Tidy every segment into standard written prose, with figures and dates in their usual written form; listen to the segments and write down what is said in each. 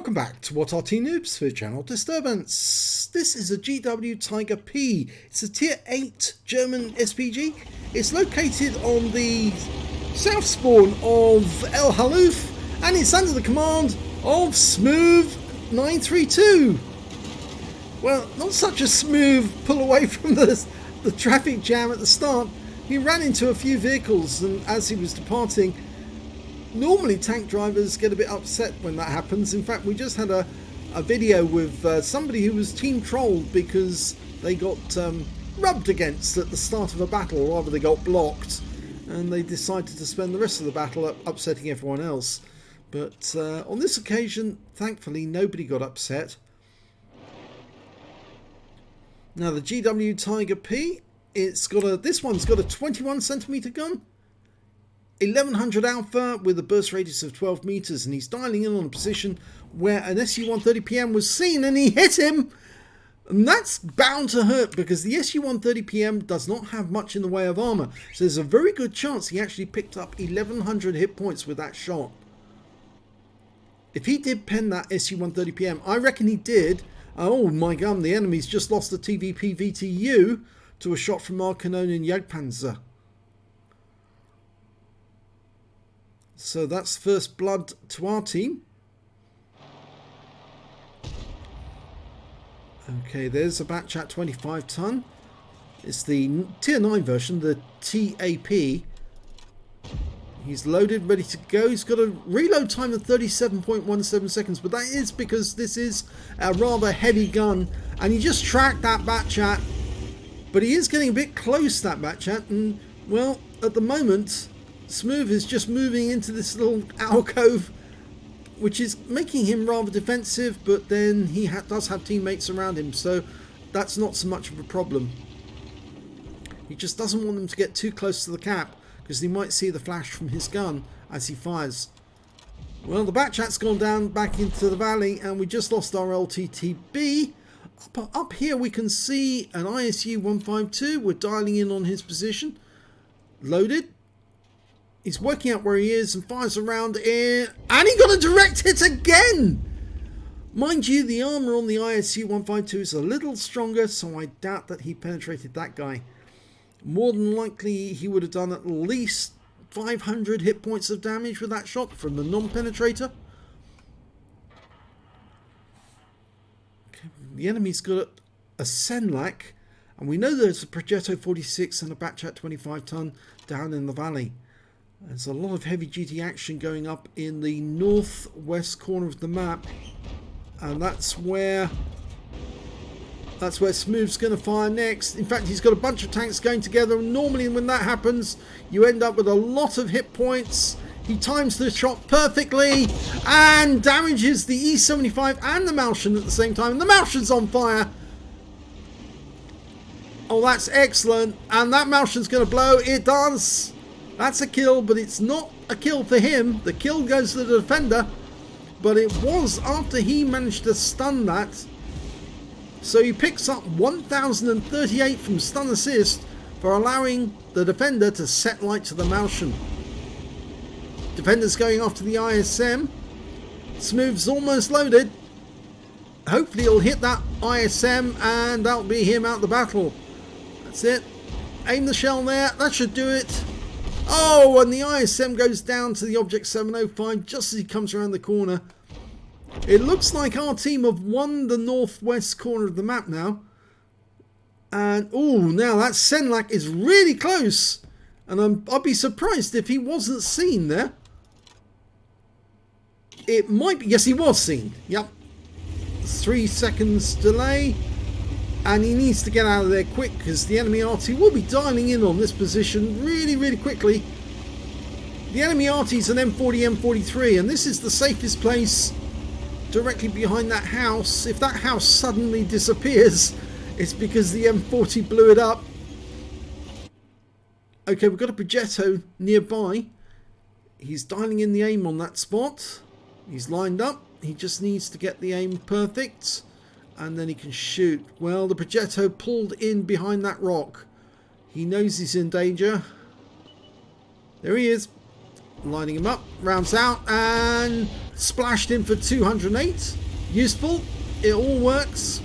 Welcome back to What Arty Noobs for Channel Disturbance. This is a GW Tiger P. It's a Tier 8 German SPG. It's located on the south spawn of El Halluf and it's under the command of Smooth 932. Well, not such a smooth pull away from the traffic jam at the start. He ran into a few vehicles and as he was departing, normally tank drivers get a bit upset when that happens. In fact, we just had a video with somebody who was team trolled because they got rubbed against at the start of a battle, or rather they got blocked, and they decided to spend the rest of the battle upsetting everyone else. But on this occasion, thankfully, nobody got upset. Now the GW Tiger P, this one's got a 21cm gun. 1100 alpha with a burst radius of 12 meters, and he's dialing in on a position where an SU-130PM was seen and he hit him, and that's bound to hurt because the SU-130PM does not have much in the way of armor, so there's a very good chance he actually picked up 1100 hit points with that shot. If he did pen that SU-130PM, I reckon he did. Oh my god, the enemy's just lost the TVP VTU to a shot from our Canonian Jagdpanzer. So that's first blood to our team. Okay, there's a batch at 25 ton. It's the tier 9 version, the TAP. He's loaded, ready to go. He's got a reload time of 37.17 seconds, but that is because this is a rather heavy gun, and he just tracked that batch at. But he is getting a bit close, that batch at, and well, at the moment, Smooth is just moving into this little alcove, which is making him rather defensive, but then he does have teammates around him, so that's not so much of a problem. He just doesn't want them to get too close to the cap, because he might see the flash from his gun as he fires. Well, the Batchat's gone down back into the valley, and we just lost our LTTB. Up here we can see an ISU-152. We're dialing in on his position. Loaded. He's working out where he is and fires around here. And he got a direct hit again! Mind you, the armor on the ISU-152 is a little stronger, so I doubt that he penetrated that guy. More than likely, he would have done at least 500 hit points of damage with that shot from the non-penetrator. Okay, the enemy's got a Senlac, and we know there's a Progetto 46 and a Batchat 25 ton down in the valley. There's a lot of heavy GT action going up in the northwest corner of the map, and that's where Smooth's going to fire next. In fact, he's got a bunch of tanks going together, and normally when that happens, you end up with a lot of hit points. He times the shot perfectly and damages the E75 and the Malshan at the same time, and the Malshan's on fire. Oh, that's excellent, and that Malshan's going to blow. It does. That's a kill, but it's not a kill for him. The kill goes to the defender, but it was after he managed to stun that. So he picks up 1038 from stun assist for allowing the defender to set light to the Malshan. Defender's going after the ISM. Smooth's almost loaded. Hopefully he'll hit that ISM and that'll be him out the battle. That's it. Aim the shell there. That should do it. Oh, and the ISM goes down to the Object 705 just as he comes around the corner. It looks like our team have won the northwest corner of the map now. And, oh, now that Senlac is really close. And I'd be surprised if he wasn't seen there. It might be, yes, he was seen. Yep. 3 seconds delay. And he needs to get out of there quick because the enemy Arty will be dialing in on this position really, really quickly. The enemy Arty is an M40, M43, and this is the safest place directly behind that house. If that house suddenly disappears, it's because the M40 blew it up. Okay, we've got a Progetto nearby. He's dialing in the aim on that spot. He's lined up. He just needs to get the aim perfect. And then he can shoot. Well, the Progetto pulled in behind that rock. He knows he's in danger. There he is. Lining him up, rounds out, and splashed in for 208. Useful. It all works.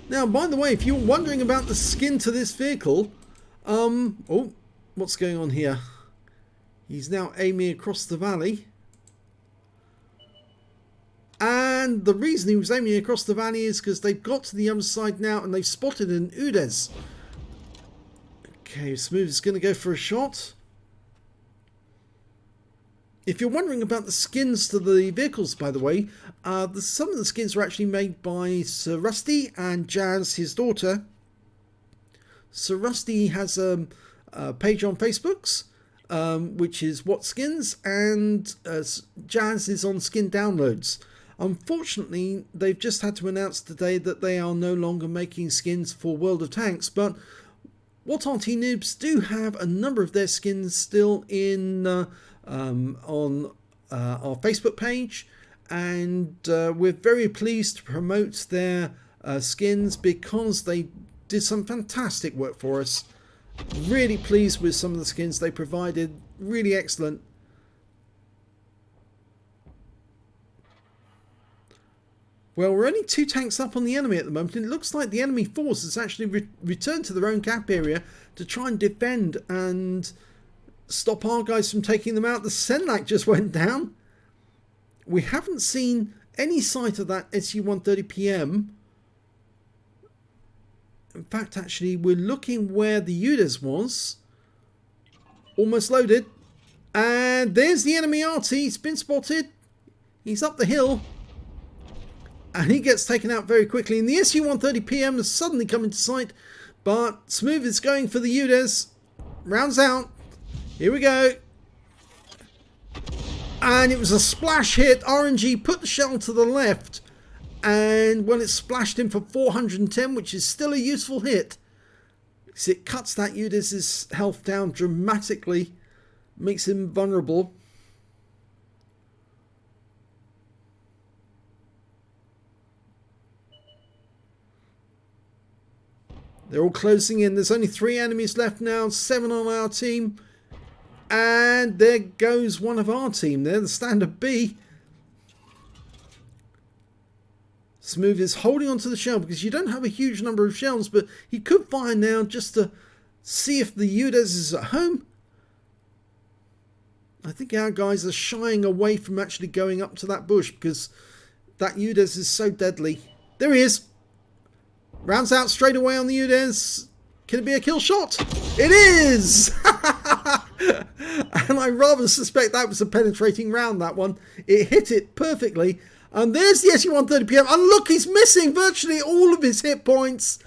Now, by the way, if you're wondering about the skin to this vehicle, oh, what's going on here? He's now aiming across the valley. And the reason he was aiming across the valley is because they've got to the other side now and they've spotted an UDES. Okay, Smooth is going to go for a shot. If you're wondering about the skins to the vehicles, by the way, some of the skins are actually made by Sir Rusty and Jazz, his daughter. Sir Rusty has a page on Facebook's, which is What Skins, and Jazz is on Skin Downloads. Unfortunately, they've just had to announce today that they are no longer making skins for World of Tanks, but What Arty Noobs do have a number of their skins still in on our Facebook page, and we're very pleased to promote their skins because they did some fantastic work for us. Really pleased with some of the skins they provided, really excellent. Well, we're only 2 tanks up on the enemy at the moment, and it looks like the enemy force has actually returned to their own cap area to try and defend and stop our guys from taking them out. The Senlac just went down. We haven't seen any sight of that SU-130PM. In fact, actually, we're looking where the UDES was. Almost loaded. And there's the enemy Arty. He's been spotted. He's up the hill. And he gets taken out very quickly. And the SU-130PM has suddenly come into sight. But Smooth is going for the UDES. Rounds out. Here we go. And it was a splash hit. RNG put the shell to the left. And when it splashed in for 410, which is still a useful hit. So it cuts that UDES's health down dramatically. Makes him vulnerable. They're all closing in. There's only 3 enemies left now. 7 on our team. And there goes one of our team there. The Standard B. Smooth is holding onto the shell because you don't have a huge number of shells. But he could fire now just to see if the UDES is at home. I think our guys are shying away from actually going up to that bush because that UDES is so deadly. There he is. Rounds out straight away on the UDES. Can it be a kill shot? It is! And I rather suspect that was a penetrating round, that one. It hit it perfectly. And there's the SU-130PM. And look, he's missing virtually all of his hit points.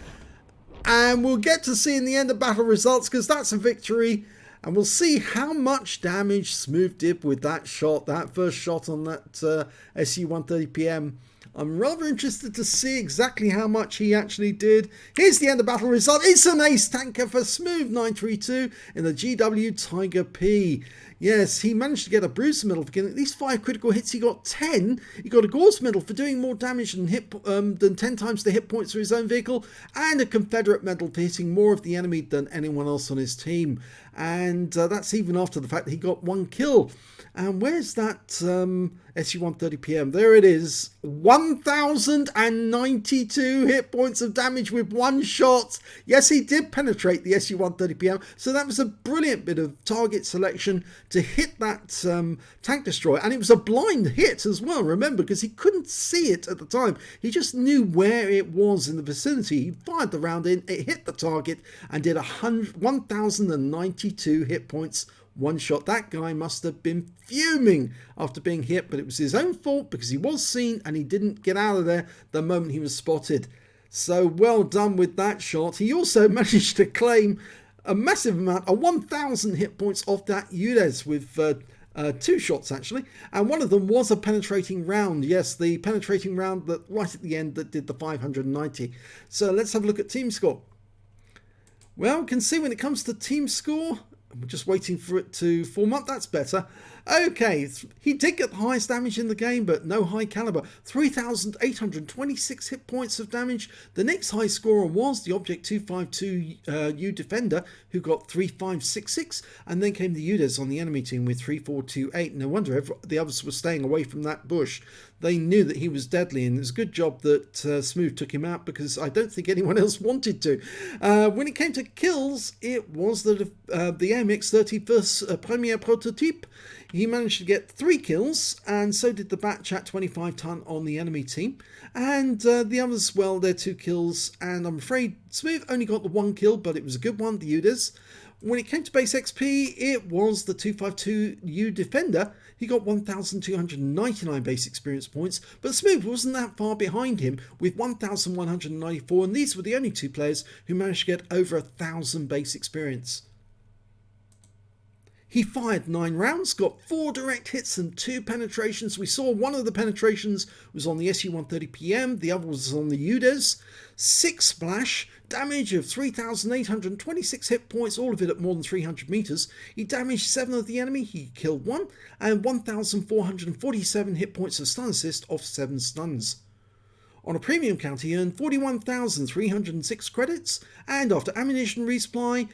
And we'll get to see in the end of battle results because that's a victory. And we'll see how much damage Smooth did with that shot, that first shot on that SU-130PM. I'm rather interested to see exactly how much he actually did. Here's the end of battle result. It's an ace tanker for Smooth 932 in the GW Tiger P. Yes, he managed to get a Bruiser medal for getting at least 5 critical hits. He got 10. He got a Gore's medal for doing more damage than 10 times the hit points for his own vehicle, and a Confederate medal for hitting more of the enemy than anyone else on his team. And that's even after the fact that he got 1 kill. And where's that SU-130PM? There it is. 1,092 hit points of damage with 1 shot. Yes, he did penetrate the SU-130PM. So that was a brilliant bit of target selection to hit that tank destroyer. And it was a blind hit as well, remember, because he couldn't see it at the time. He just knew where it was in the vicinity. He fired the round in, it hit the target, and did 1,092 hit points. 1 shot. That guy must have been fuming after being hit, but it was his own fault because he was seen and he didn't get out of there the moment he was spotted. So well done with that shot. He also managed to claim a massive amount of 1,000 hit points off that UDES with 2 shots actually, and one of them was a penetrating round. Yes, the penetrating round that right at the end that did the 590. So let's have a look at team score. Well, we can see when it comes to team score, we're just waiting for it to form up. That's better. Okay, he did get the highest damage in the game, but no high caliber. 3,826 hit points of damage. The next high scorer was the Object 252U Defender, who got 3,566, and then came the UDES on the enemy team with 3,428. No wonder the others were staying away from that bush. They knew that he was deadly, and it was a good job that Smooth took him out, because I don't think anyone else wanted to. When it came to kills, it was the AMX 31st Premier Prototype. He managed to get 3 kills, and so did the Batchat 25 ton on the enemy team. And the others, well, they're 2 kills, and I'm afraid Smooth only got the 1 kill, but it was a good one, the UDES. When it came to base XP, it was the 252U Defender. He got 1,299 base experience points, but Smooth wasn't that far behind him with 1,194, and these were the only 2 players who managed to get over 1,000 base experience. He fired 9 rounds, got 4 direct hits and 2 penetrations. We saw one of the penetrations was on the SU-130PM, the other was on the UDES. 6 splash, damage of 3,826 hit points, all of it at more than 300 meters. He damaged 7 of the enemy, he killed 1, and 1,447 hit points of stun assist off 7 stuns. On a premium count, he earned 41,306 credits, and after ammunition resupply,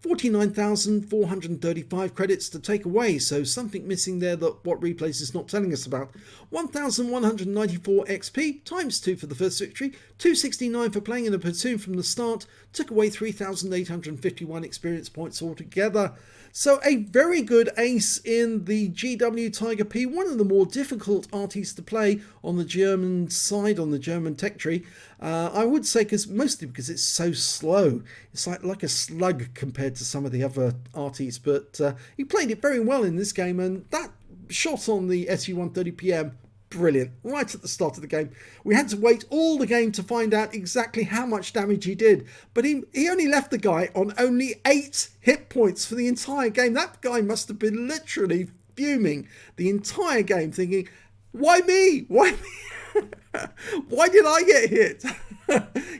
49,435 credits to take away, so something missing there that what replays is not telling us about. 1,194 XP times 2 for the first victory, 269 for playing in a platoon from the start, took away 3,851 experience points altogether. So a very good ace in the GW Tiger P, one of the more difficult arties to play on the German side, on the German tech tree. I would say mostly because it's so slow. It's like a slug compared to some of the other arties, but he played it very well in this game, and that shot on the SU-130PM, brilliant, right at the start of the game. We had to wait all the game to find out exactly how much damage he did, but he only left the guy on only 8 hit points for the entire game. That guy must have been literally fuming the entire game, thinking, why me? Why me? Why did I get hit?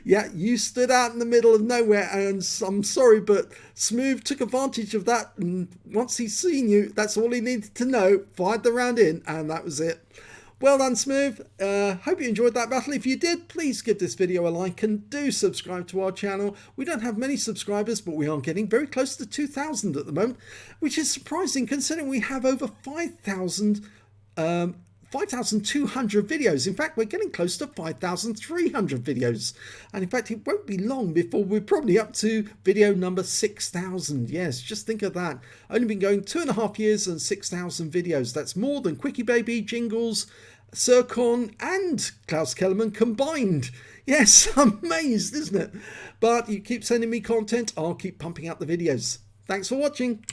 Yeah, you stood out in the middle of nowhere, and I'm sorry, but Smooth took advantage of that, and once he's seen you, that's all he needed to know, fired the round in, and that was it. Well done, Smooth. Hope you enjoyed that battle. If you did, please give this video a like and do subscribe to our channel. We don't have many subscribers, but we are getting very close to 2,000 at the moment, which is surprising considering we have over 5,200 videos. In fact, we're getting close to 5,300 videos. And in fact, it won't be long before we're probably up to video number 6,000. Yes, just think of that. Only been going 2.5 years and 6,000 videos. That's more than Quickie Baby, Jingles, Sircon and Klaus Kellerman combined. Yes, amazed, isn't it? But you keep sending me content, I'll keep pumping out the videos. Thanks for watching.